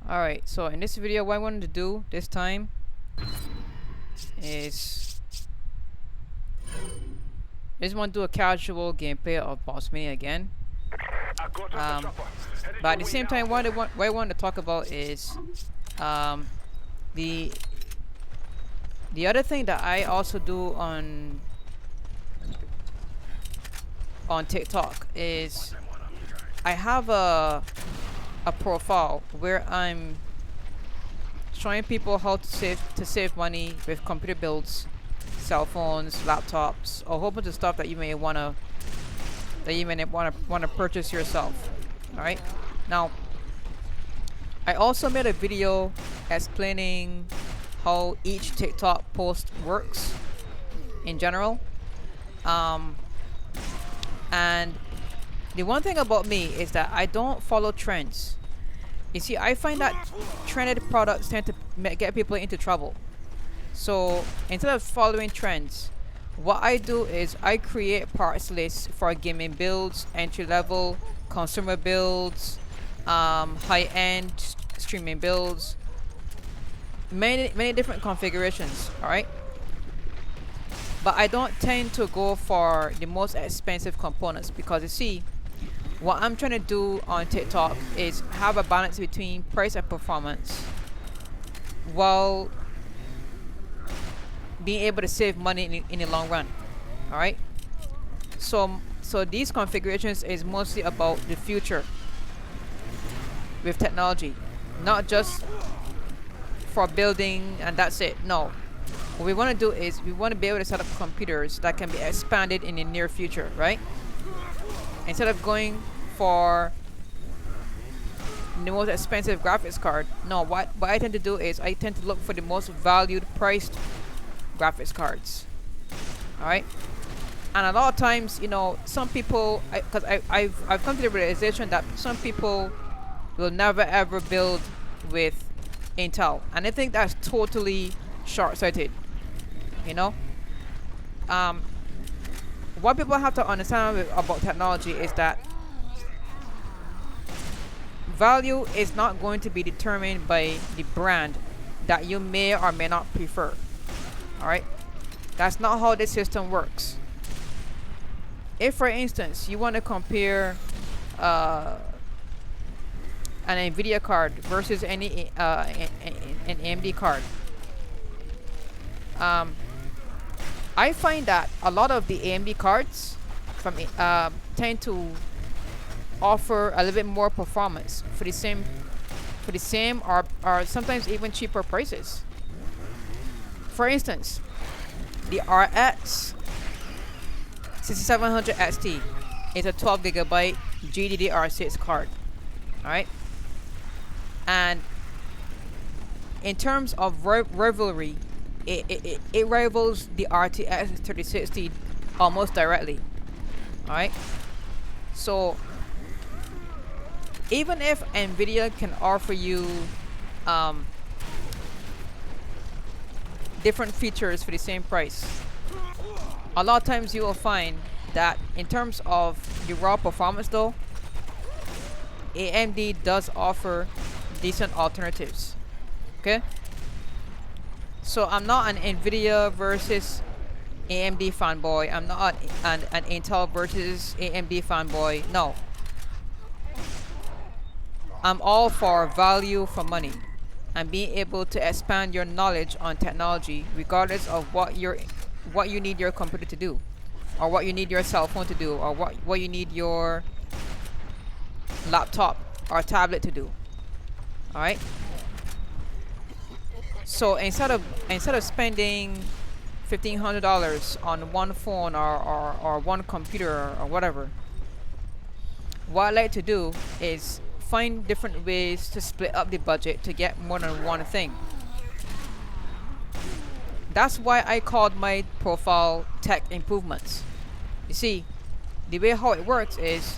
Alright, so in this video, what I wanted to do this time is I just want to do a casual gameplay of Bossmania again. But at the same time, what I wanted to talk about is the other thing that I also do on TikTok is I have a profile where I'm showing people how to save money with computer builds, cell phones, laptops, a whole bunch of stuff that you may wanna purchase yourself. All right. Now, I also made a video explaining how each TikTok post works in general. And the one thing about me is that I don't follow trends. You see, I find that trended products tend to get people into trouble. So instead of following trends, what I do is I create parts lists for gaming builds, entry level, consumer builds, high-end streaming builds, many different configurations. All right. But I don't tend to go for the most expensive components because you see, what I'm trying to do on TikTok is have a balance between price and performance while being able to save money in the long run. All right. So these configurations is mostly about the future with technology, not just for building and that's it. No. What we want to do is we want to be able to set up computers that can be expanded in the near future, right? Instead of going for the most expensive graphics card, no, what I tend to do is I tend to look for the most valued priced graphics cards. Alright? And a lot of times, you know, some people, because I've come to the realization that some people will never ever build with Intel. And I think that's totally short-sighted. You know? What people have to understand about technology is that value is not going to be determined by the brand that you may or may not prefer. Alright? That's not how this system works. If, for instance, you want to compare an NVIDIA card versus an AMD card, I find that a lot of the AMD cards tend to offer a little bit more performance for the same or sometimes even cheaper prices. For instance, the RX 6700 XT is a 12GB GDDR6 card. All right, and in terms of rivalry, it rivals the RTX 3060 almost directly. Alright, so even if NVIDIA can offer you different features for the same price, a lot of times you will find that in terms of the raw performance though, AMD does offer decent alternatives. Okay, so I'm not an NVIDIA versus AMD fanboy. I'm not an Intel versus AMD fanboy. No. I'm all for value for money and being able to expand your knowledge on technology regardless of what you need your computer to do, or what you need your cell phone to do, or what you need your laptop or tablet to do. All right? So instead of spending $1,500 on one phone or one computer or whatever, what I like to do is find different ways to split up the budget to get more than one thing. That's why I called my profile Tech Improvements. You see, the way how it works is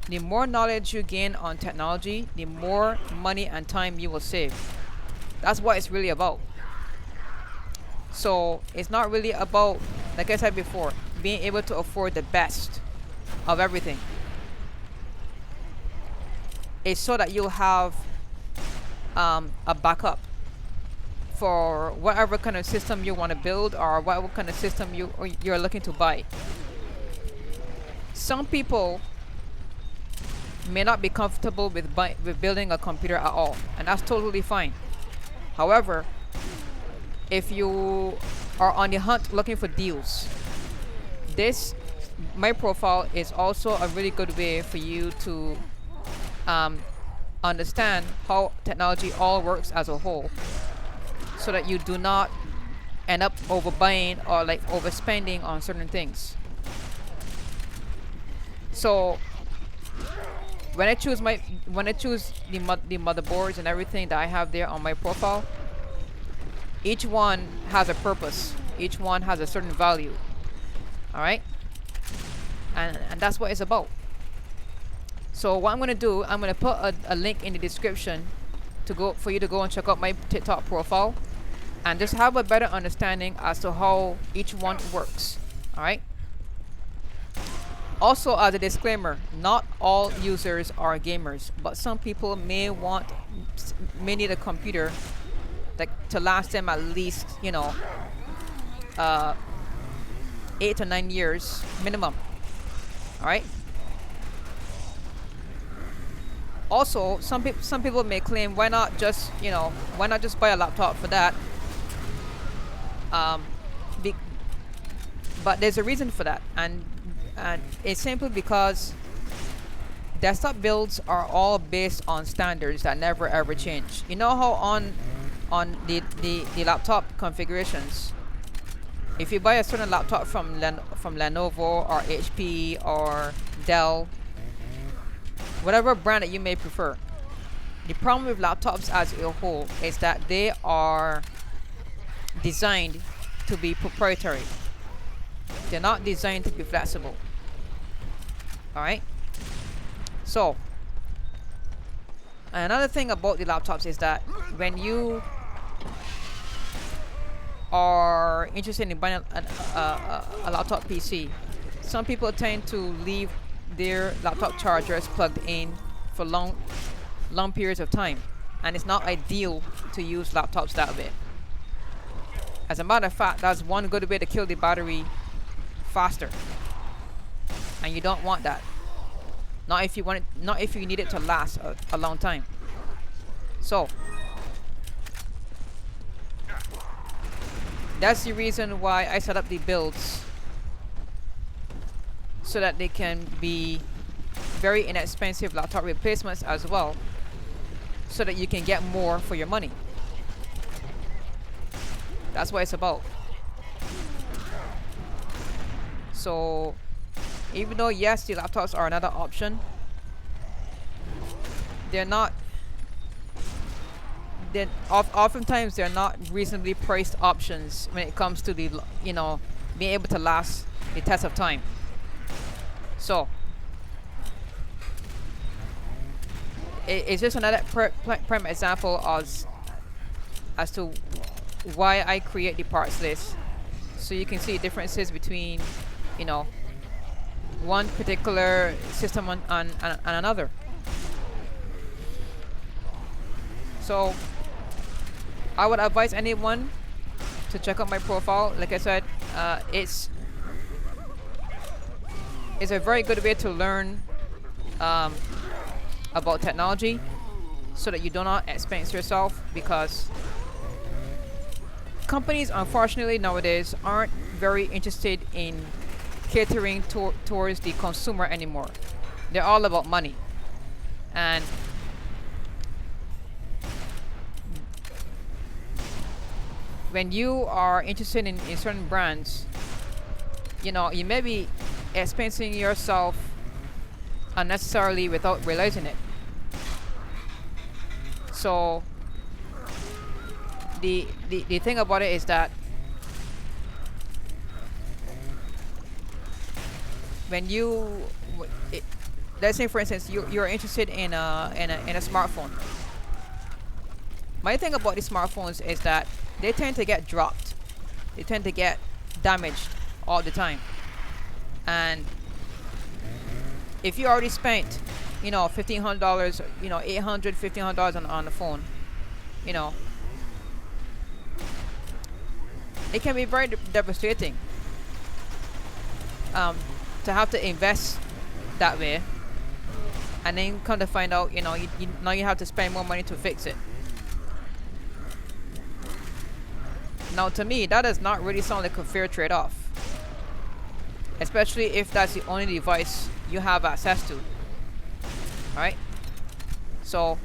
the more knowledge you gain on technology, the more money and time you will save. That's what it's really about. So it's not really about, like I said before, being able to afford the best of everything. It's so that you'll have a backup for whatever kind of system you want to build or whatever kind of system you're looking to buy. Some people may not be comfortable with building a computer at all, and that's totally fine. However, if you are on the hunt looking for deals, this my profile is also a really good way for you to understand how technology all works as a whole, so that you do not end up overbuying or like overspending on certain things. So when I choose the motherboards and everything that I have there on my profile, each one has a purpose. Each one has a certain value. All right, and that's what it's about. So what I'm gonna do, I'm gonna put a link in the description for you to go and check out my TikTok profile, and just have a better understanding as to how each one works. All right. Also, as a disclaimer, not all users are gamers, but some people may need a computer to last them at least 8 to 9 years minimum. All right. Also, some people may claim, why not just buy a laptop for that? But there's a reason for that, and it's simply because desktop builds are all based on standards that never ever change. You know how on the laptop configurations, if you buy a certain laptop from Lenovo or HP or Dell, whatever brand that you may prefer, the problem with laptops as a whole is that they are designed to be proprietary. They're not designed to be flexible. All right. So another thing about the laptops is that when you are interested in buying a laptop PC, some people tend to leave their laptop chargers plugged in for long periods of time, and it's not ideal to use laptops that way. As a matter of fact, that's one good way to kill the battery faster, and you don't want that. Not if you need it to last a long time. So that's the reason why I set up the builds, so that they can be very inexpensive laptop replacements as well, so that you can get more for your money. That's what it's about. So even though yes, the laptops are another option, oftentimes they're not reasonably priced options when it comes to the being able to last the test of time. So it's just another prime example as to why I create the parts list, so you can see differences between one particular system and another. So I would advise anyone to check out my profile. Like I said, it's a very good way to learn about technology, so that you do not expense yourself, because companies unfortunately nowadays aren't very interested in catering towards the consumer anymore. They're all about money, and when you are interested in certain brands, you may be expensing yourself unnecessarily without realizing it. So the thing about it is that when let's say for instance you're interested in a smartphone. My thing about the smartphones is that they tend to get dropped. They tend to get damaged all the time. And if you already spent $1,500, $800, $1,500 on the phone, you know, it can be very devastating to have to invest that way, and then come to find out, you know, now you have to spend more money to fix it. Now, to me, that does not really sound like a fair trade-off, especially if that's the only device you have access to. All right. So,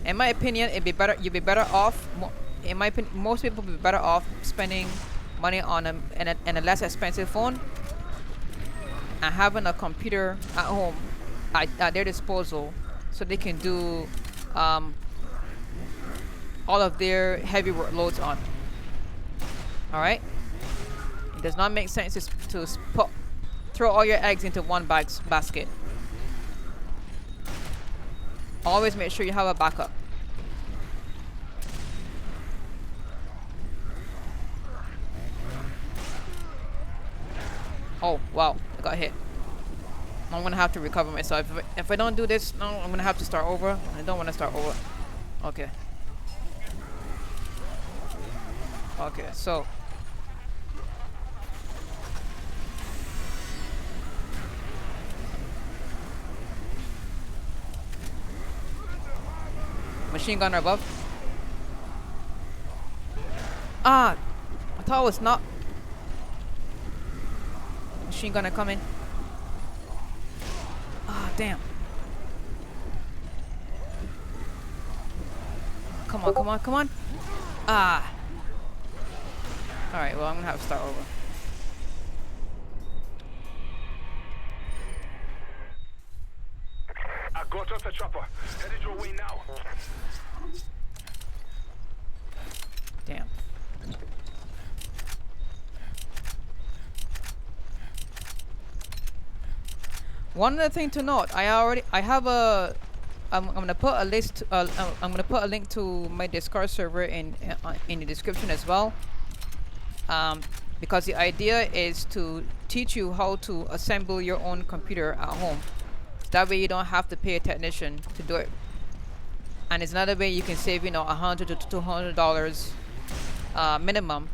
in my opinion, it'd be better. You'd be better off. In my opinion, most people would be better off spending money on a less expensive phone and having a computer at home at their disposal, so they can do all of their heavy workloads on. All right. It does not make sense to throw all your eggs into one basket. Always make sure you have a backup. Oh wow, I got hit. I'm gonna have to recover myself. If I don't do this, no, I'm gonna have to start over. I don't want to start over. Okay. Okay, so machine gunner above. Ah, I thought it was not. Machine gunner coming. Ah, damn. Come on, come on, come on. Ah. Alright, well, I'm gonna have to start over. I got off the chopper. Headed your way now. Damn. One other thing to note, I have a. I'm gonna put a list. I'm gonna put a link to my Discord server in the description as well. Because the idea is to teach you how to assemble your own computer at home. That way you don't have to pay a technician to do it. And it's another way you can save, you know, $100 to $200 minimum,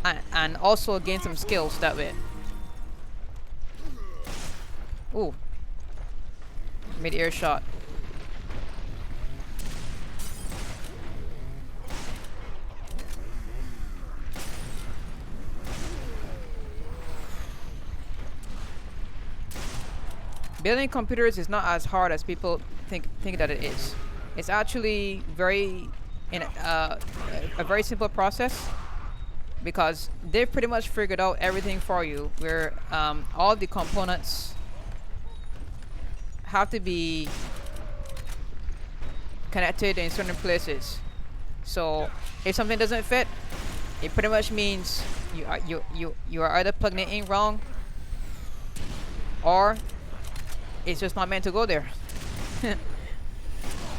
and also gain some skills that way. Ooh, mid-air shot. Building computers is not as hard as people think that it is. It's actually a very simple process, because they've pretty much figured out everything for you, where all the components have to be connected in certain places. So if something doesn't fit, it pretty much means you are either plugging it in wrong, or it's just not meant to go there.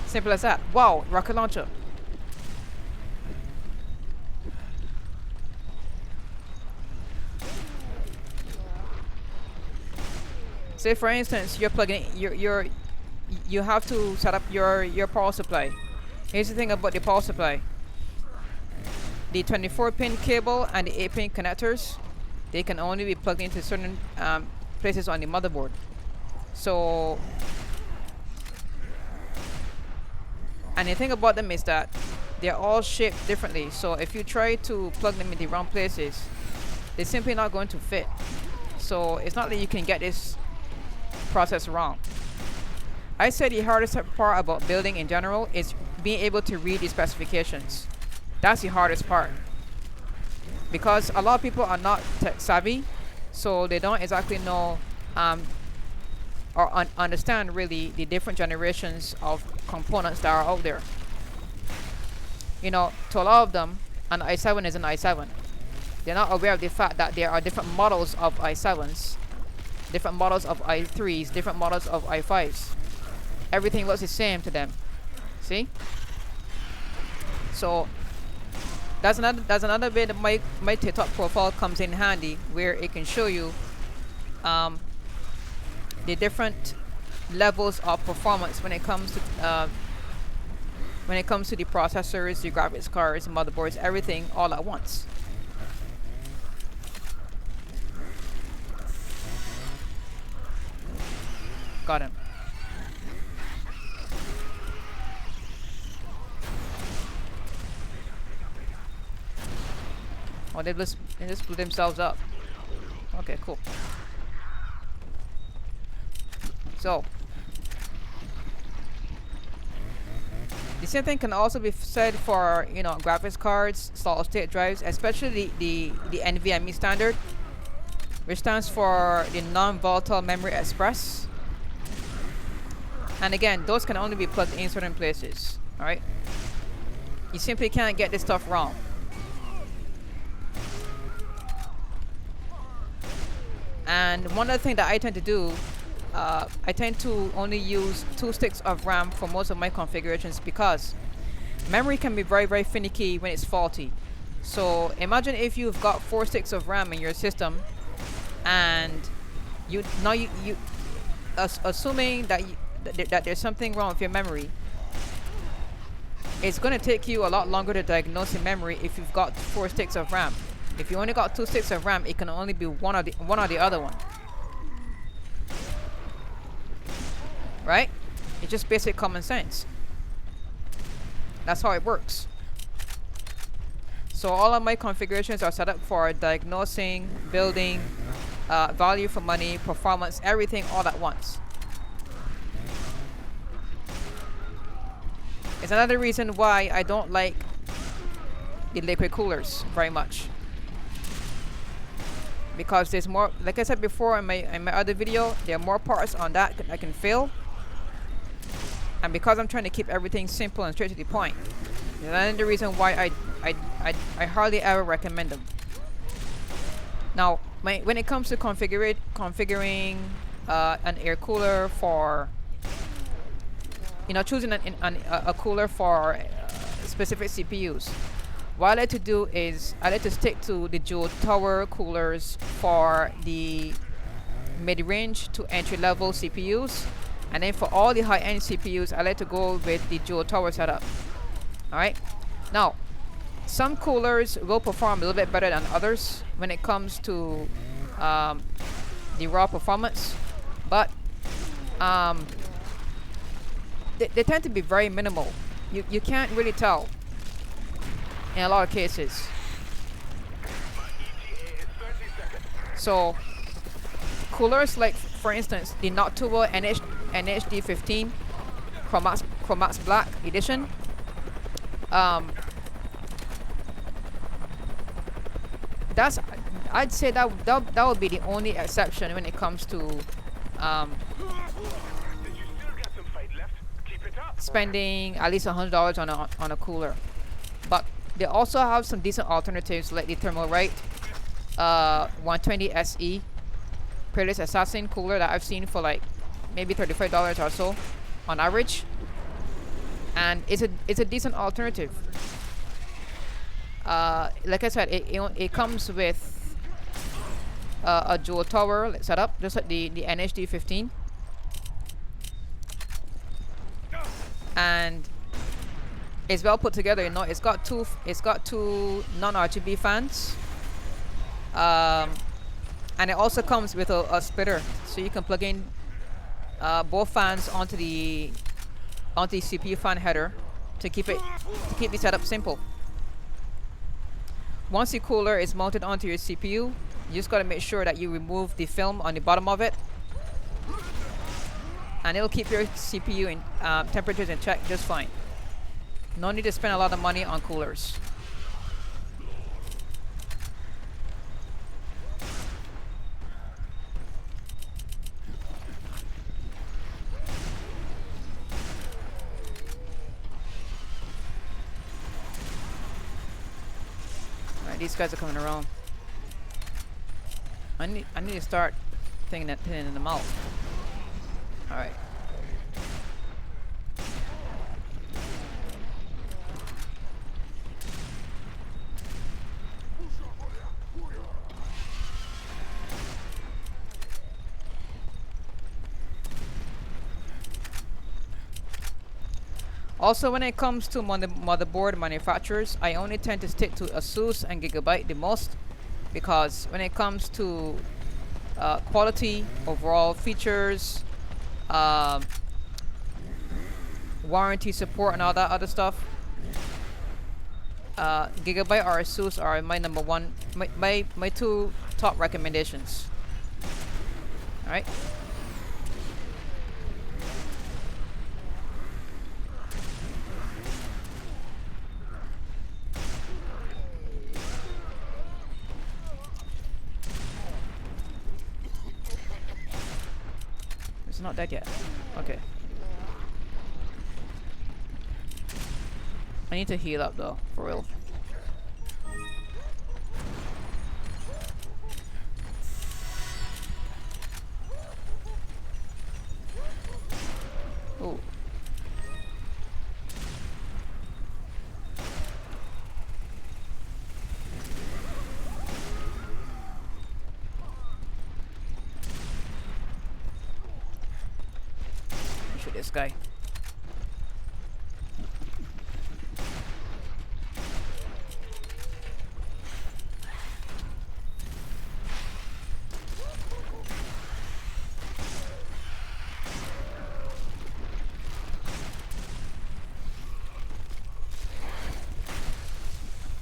Simple as that. Wow, rocket launcher. Say for instance, you're plugging you have to set up your power supply. Here's the thing about the power supply. The 24-pin cable and the 8-pin connectors, they can only be plugged into certain places on the motherboard. So, and the thing about them is that they're all shaped differently. So if you try to plug them in the wrong places, they're simply not going to fit. So it's not that you can get this process wrong. I said the hardest part about building in general is being able to read the specifications. That's the hardest part, because a lot of people are not tech savvy, so they don't exactly know or understand really the different generations of components that are out there. You know, to a lot of them, an i7 is an i7. They're not aware of the fact that there are different models of i7s, different models of i3s, different models of i5s. Everything looks the same to them. See? So that's another way that my TikTok profile comes in handy, where it can show you the different levels of performance when it comes to the processors, the graphics cards, the motherboards, everything all at once. Got him. Oh, they just blew themselves up. Okay, cool. So, the same thing can also be said for, you know, graphics cards, solid state drives, especially the NVMe standard, which stands for the non-volatile memory express. And again, those can only be plugged in certain places. All right, you simply can't get this stuff wrong. And one other thing that I tend to do, I tend to only use 2 sticks of RAM for most of my configurations because memory can be very, very finicky when it's faulty. So imagine if you've got 4 sticks of RAM in your system, and assuming that that there's something wrong with your memory, it's going to take you a lot longer to diagnose your memory if you've got 4 sticks of RAM. If you only got 2 sticks of RAM, it can only be one or the other one. Right? It's just basic common sense. That's how it works. So all of my configurations are set up for diagnosing, building, value for money, performance, everything all at once. It's another reason why I don't like the liquid coolers very much. Because there's more, like I said before in my other video, there are more parts on that I can fail. And because I'm trying to keep everything simple and straight to the point, that's the reason why I hardly ever recommend them. Now, when it comes to configuring an air cooler for, you know, choosing a cooler for specific CPUs, what I like to do is I like to stick to the dual tower coolers for the mid-range to entry-level CPUs, and then for all the high-end CPUs I like to go with the dual tower setup. Alright, now some coolers will perform a little bit better than others when it comes to the raw performance, but they tend to be very minimal. You can't really tell in a lot of cases. So coolers like, for instance, the Noctua NHD15 Chromax Black Edition, I'd say that would be the only exception when it comes to spending at least $100 on a cooler. But they also have some decent alternatives like the Thermalright 120 SE Peerless Assassin cooler that I've seen for like maybe $35 or so on average, and it's a decent alternative. Like I said, it comes with a dual tower setup, just like the NHD15, and it's well put together. You know, it's got two non-RGB fans, and it also comes with a splitter, so you can plug in both fans onto the CPU fan header to keep the setup simple. Once the cooler is mounted onto your CPU, you just gotta make sure that you remove the film on the bottom of it, and it'll keep your CPU in temperatures in check just fine. No need to spend a lot of money on coolers. Alright, these guys are coming around. I need to start pinning them out. Alright. Also, when it comes to motherboard manufacturers, I only tend to stick to Asus and Gigabyte the most, because when it comes to quality, overall features, um, warranty support, and all that other stuff, Gigabyte or Asus are my number one, my two top recommendations. All right. It's not dead yet. Okay. I need to heal up though, for real. Ooh. Shoot this guy.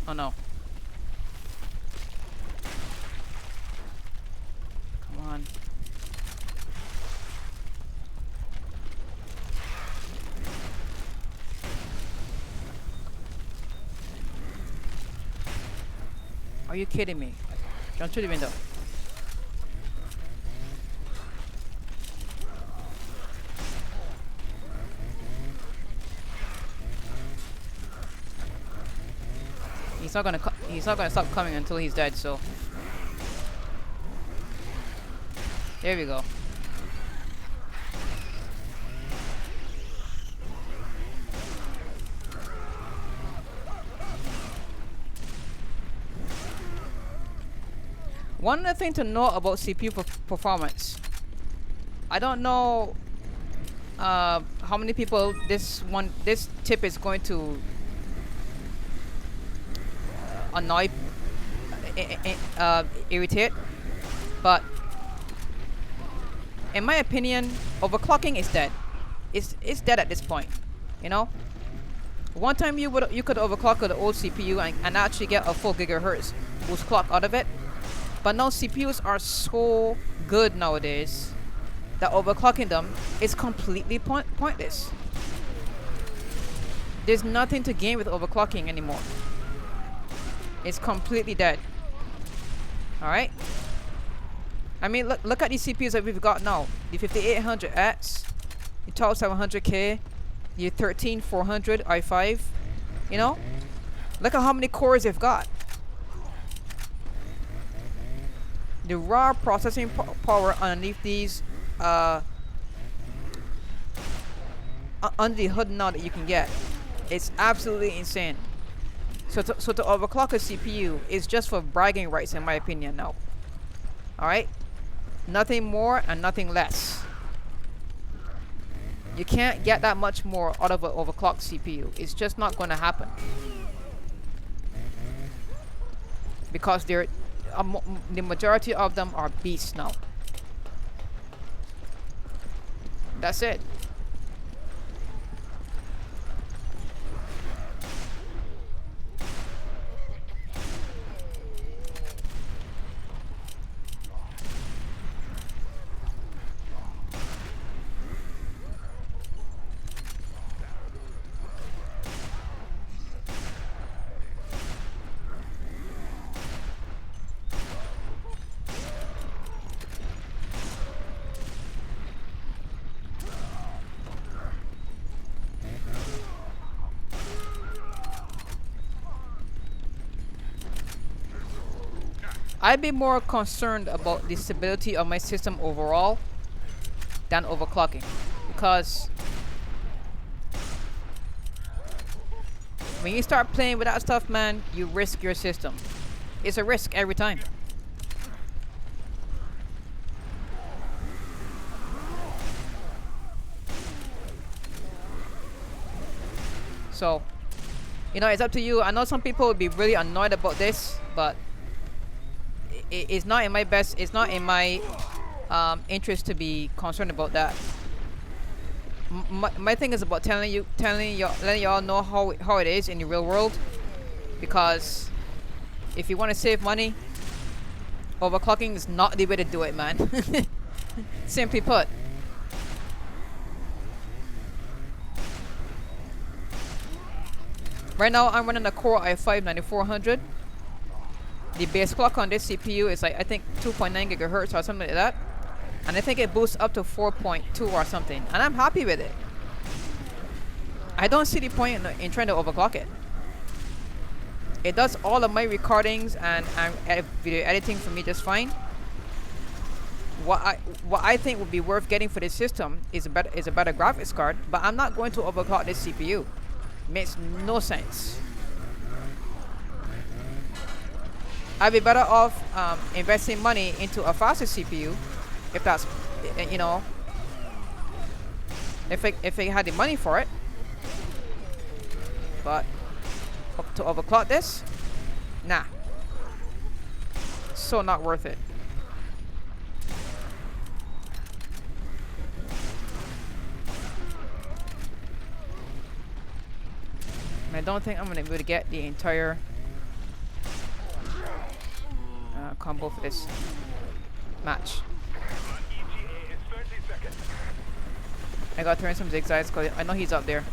Oh no. Come on. Are you kidding me? Jump through the window. He's not gonna stop coming until he's dead, so there we go. One other thing to know about CPU performance. I don't know how many people this tip is going to annoy, irritate, but in my opinion, overclocking is dead. It's dead at this point. You know, one time you could overclock an old CPU and actually get a full gigahertz boost clock out of it, but now CPUs are so good nowadays that overclocking them is completely pointless. There's nothing to gain with overclocking anymore. It's completely dead. Alright? I mean, look at these CPUs that we've got now. The 5800X, the 12700K, the 13400 i5. You know? Look at how many cores they've got. The raw processing power underneath these, under the hood now that you can get, it's absolutely insane. So to overclock a CPU is just for bragging rights, in my opinion now. Alright? Nothing more and nothing less. You can't get that much more out of an overclocked CPU. It's just not going to happen. Because the majority of them are beasts now. That's it. I'd be more concerned about the stability of my system overall than overclocking, because when you start playing with that stuff, man, you risk your system. It's a risk every time. So, you know, it's up to you. I know some people would be really annoyed about this, but it's not in my best. It's not in my interest to be concerned about that. My thing is about letting y'all know how it is in the real world, because if you want to save money, overclocking is not the way to do it, man. Simply put. Right now, I'm running a Core i5-9400. The base clock on this CPU is like, I think 2.9 gigahertz or something like that. And I think it boosts up to 4.2 or something. And I'm happy with it. I don't see the point in trying to overclock it. It does all of my recordings and video editing for me just fine. What I think would be worth getting for this system is a better graphics card, but I'm not going to overclock this CPU. Makes no sense. I'd be better off investing money into a faster CPU, if that's, you know, if I had the money for it. But to overclock this, nah. So not worth it. I don't think I'm gonna be able to get the entire combo for this match. I gotta turn some zigzags because I know he's up there.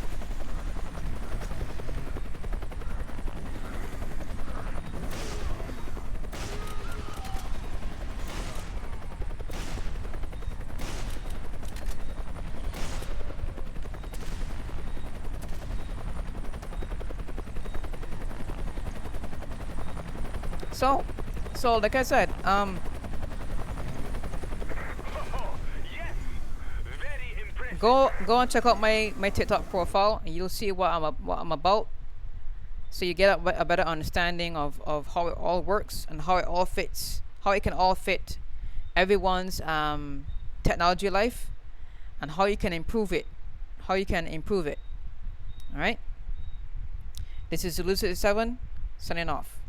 So like I said, go and check out my TikTok profile, and you'll see what I'm about. So you get a better understanding of how it all works and how it all fits, how it can all fit everyone's technology life, and how you can improve it. All right. This is Zulu 7 signing off.